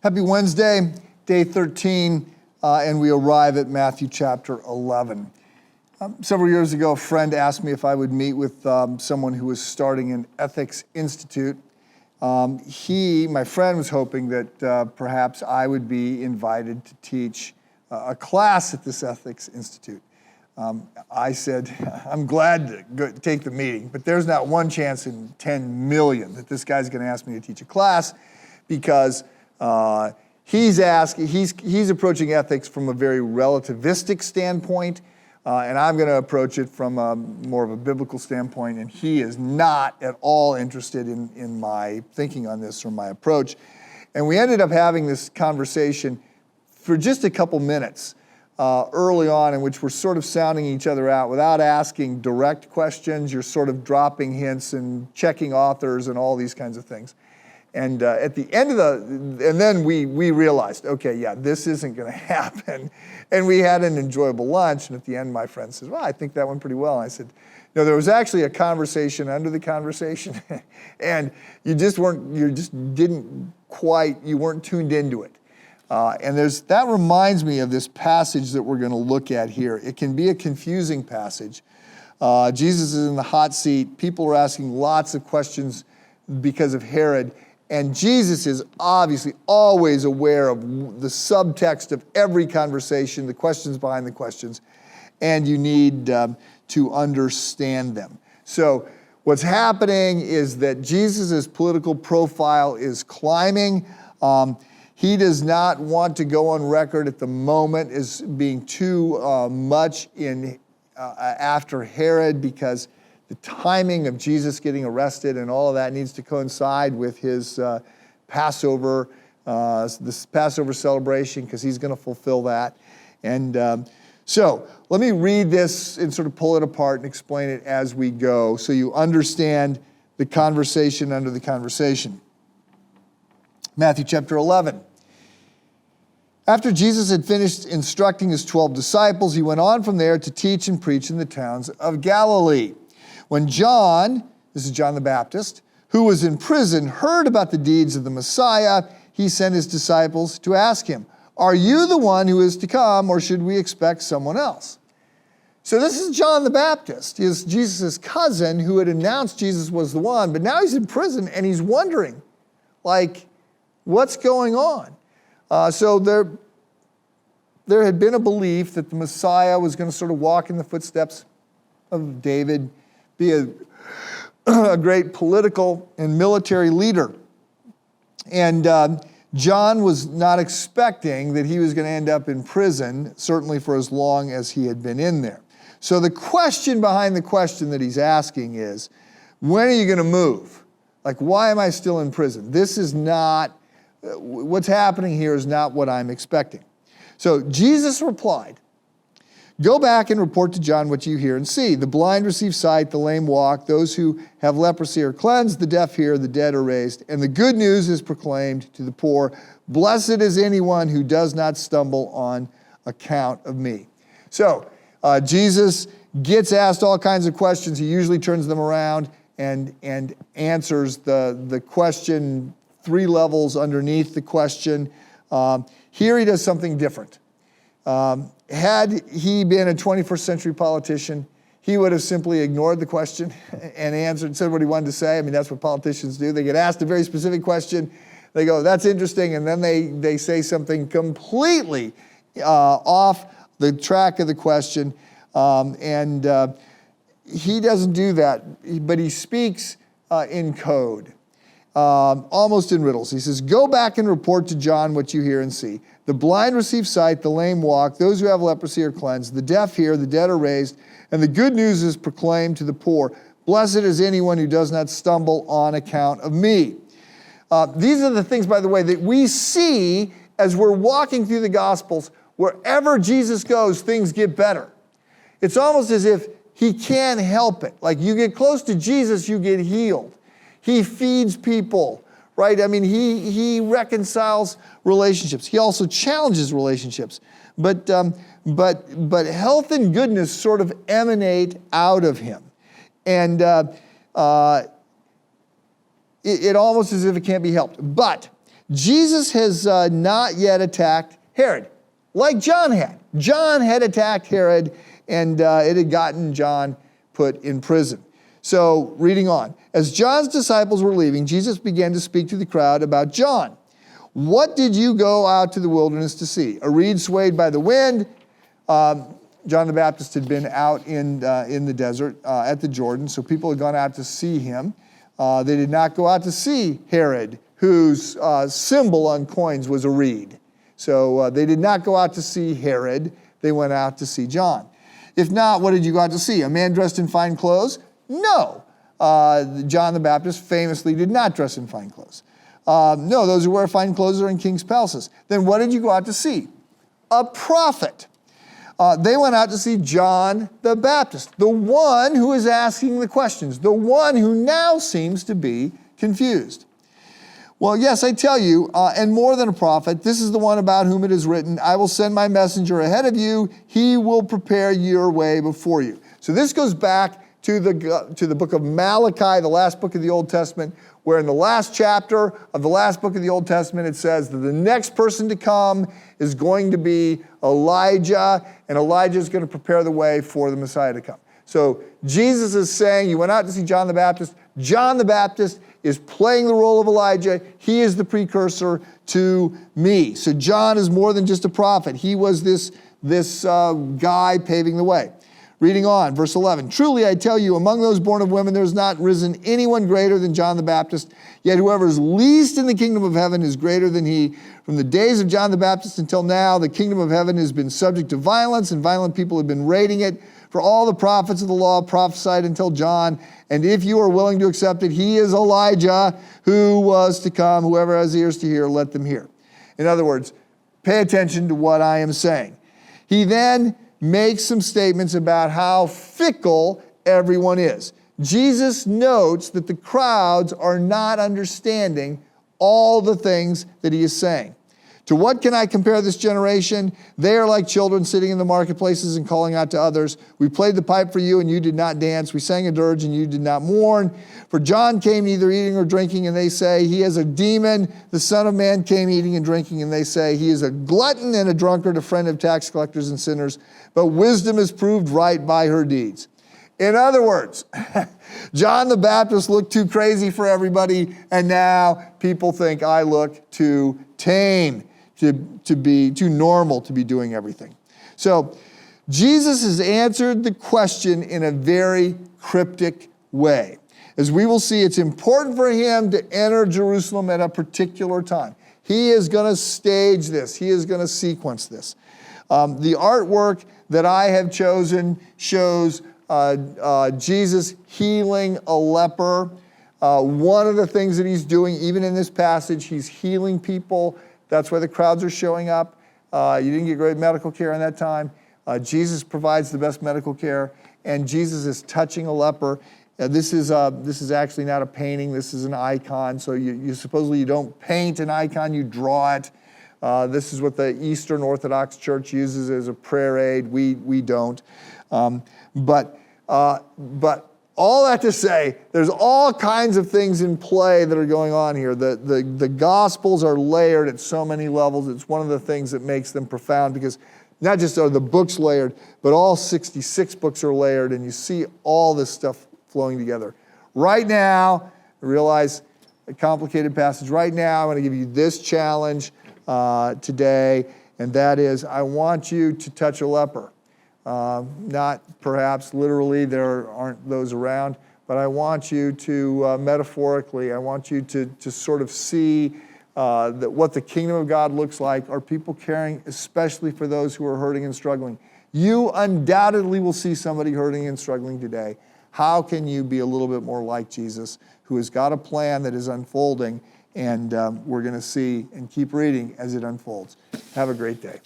Happy Wednesday, day 13, and we arrive at Matthew chapter 11. Several years ago, a friend asked me if I would meet with someone who was starting an ethics institute. My friend was hoping that perhaps I would be invited to teach a class at this ethics institute. I said, I'm glad to take the meeting, but there's not one chance in 10 million that this guy's going to ask me to teach a class, because he's approaching ethics from a very relativistic standpoint, and I'm going to approach it from more of a biblical standpoint, and he is not at all interested in my thinking on this or my approach. And we ended up having this conversation for just a couple minutes early on, in which we're sort of sounding each other out without asking direct questions. You're sort of dropping hints and checking authors and all these kinds of things. And at the end of and then we realized, okay, yeah, this isn't going to happen. And we had an enjoyable lunch. And at the end, my friend says, well, I think that went pretty well. And I said, no, there was actually a conversation under the conversation. And you weren't tuned into it. And that reminds me of this passage that we're going to look at here. It can be a confusing passage. Jesus is in the hot seat. People are asking lots of questions because of Herod. And Jesus is obviously always aware of the subtext of every conversation, the questions behind the questions, and you need to understand them. So what's happening is that Jesus' political profile is climbing. He does not want to go on record at the moment as being too much after Herod, because the timing of Jesus getting arrested and all of that needs to coincide with his Passover, this Passover celebration, because he's going to fulfill that. And so let me read this and sort of pull it apart and explain it as we go, so you understand the conversation under the conversation. Matthew chapter 11. After Jesus had finished instructing his 12 disciples, he went on from there to teach and preach in the towns of Galilee. When John, this is John the Baptist, who was in prison, heard about the deeds of the Messiah, he sent his disciples to ask him, "Are you the one who is to come, or should we expect someone else?" So this is John the Baptist. He is Jesus' cousin who had announced Jesus was the one, but now he's in prison and he's wondering, what's going on? So there had been a belief that the Messiah was going to sort of walk in the footsteps of David, be a great political and military leader. And John was not expecting that he was going to end up in prison, certainly for as long as he had been in there. So the question behind the question that he's asking is, when are you going to move? Why am I still in prison? This is not, what's happening here is not what I'm expecting. So Jesus replied, "Go back and report to John what you hear and see. The blind receive sight, the lame walk, those who have leprosy are cleansed, the deaf hear, the dead are raised, and the good news is proclaimed to the poor. Blessed is anyone who does not stumble on account of me." So Jesus gets asked all kinds of questions. He usually turns them around and answers the question 3 levels underneath the question. Here he does something different. Had he been a 21st century politician, he would have simply ignored the question and said what he wanted to say. I mean, that's what politicians do. They get asked a very specific question. They go, "That's interesting," and then they say something completely off the track of the question. He doesn't do that, but he speaks in code. Almost in riddles. He says, "Go back and report to John what you hear and see. The blind receive sight, the lame walk, those who have leprosy are cleansed, the deaf hear, the dead are raised, and the good news is proclaimed to the poor. Blessed is anyone who does not stumble on account of me." These are the things, by the way, that we see as we're walking through the Gospels. Wherever Jesus goes, things get better. It's almost as if he can't help it. You get close to Jesus, you get healed. He feeds people, right? I mean, he reconciles relationships. He also challenges relationships. But health and goodness sort of emanate out of him. And it almost as if it can't be helped. But Jesus has not yet attacked Herod, like John had. John had attacked Herod, and it had gotten John put in prison. So, reading on. As John's disciples were leaving, Jesus began to speak to the crowd about John. What did you go out to the wilderness to see? A reed swayed by the wind? John the Baptist had been out in the desert at the Jordan, so people had gone out to see him. They did not go out to see Herod, whose symbol on coins was a reed. So they did not go out to see Herod. They went out to see John. If not, what did you go out to see? A man dressed in fine clothes? No. John the Baptist famously did not dress in fine clothes. No, those who wear fine clothes are in king's palaces. Then what did you go out to see? A prophet. They went out to see John the Baptist, the one who is asking the questions, the one who now seems to be confused. Well, yes, I tell you, and more than a prophet, this is the one about whom it is written, I will send my messenger ahead of you. He will prepare your way before you. So this goes back to the book of Malachi, the last book of the Old Testament, where in the last chapter of the last book of the Old Testament, it says that the next person to come is going to be Elijah, and Elijah is going to prepare the way for the Messiah to come. So Jesus is saying, you went out to see John the Baptist. John the Baptist is playing the role of Elijah. He is the precursor to me. So John is more than just a prophet. He was this guy paving the way. Reading on, verse 11. Truly I tell you, among those born of women, there has not risen anyone greater than John the Baptist. Yet whoever is least in the kingdom of heaven is greater than he. From the days of John the Baptist until now, the kingdom of heaven has been subject to violence, and violent people have been raiding it. For all the prophets of the law prophesied until John. And if you are willing to accept it, he is Elijah who was to come. Whoever has ears to hear, let them hear. In other words, pay attention to what I am saying. He then makes some statements about how fickle everyone is. Jesus notes that the crowds are not understanding all the things that he is saying. To what can I compare this generation? They are like children sitting in the marketplaces and calling out to others. We played the pipe for you and you did not dance. We sang a dirge and you did not mourn. For John came neither eating or drinking, and they say he is a demon. The Son of Man came eating and drinking, and they say he is a glutton and a drunkard, a friend of tax collectors and sinners. But wisdom is proved right by her deeds. In other words, John the Baptist looked too crazy for everybody, and now people think I look too tame, to be too normal to be doing everything. So Jesus has answered the question in a very cryptic way. As we will see, it's important for him to enter Jerusalem at a particular time. He is going to stage this. He is going to sequence this. The artwork that I have chosen shows Jesus healing a leper. One of the things that he's doing, even in this passage, he's healing people. That's why the crowds are showing up. You didn't get great medical care in that time. Jesus provides the best medical care, and Jesus is touching a leper. This is actually not a painting. This is an icon. So you supposedly you don't paint an icon, you draw it. This is what the Eastern Orthodox Church uses as a prayer aid. We don't. But all that to say, there's all kinds of things in play that are going on here. The Gospels are layered at so many levels. It's one of the things that makes them profound, because not just are the books layered, but all 66 books are layered, and you see all this stuff flowing together. Right now, I realize a complicated passage. Right now, I'm going to give you this challenge today, and that is, I want you to touch a leper. Not perhaps literally, there aren't those around, but I want you to, metaphorically, I want you to sort of see that what the kingdom of God looks like. Are people caring, especially for those who are hurting and struggling? You undoubtedly will see somebody hurting and struggling today. How can you be a little bit more like Jesus, who has got a plan that is unfolding, and we're going to see and keep reading as it unfolds. Have a great day.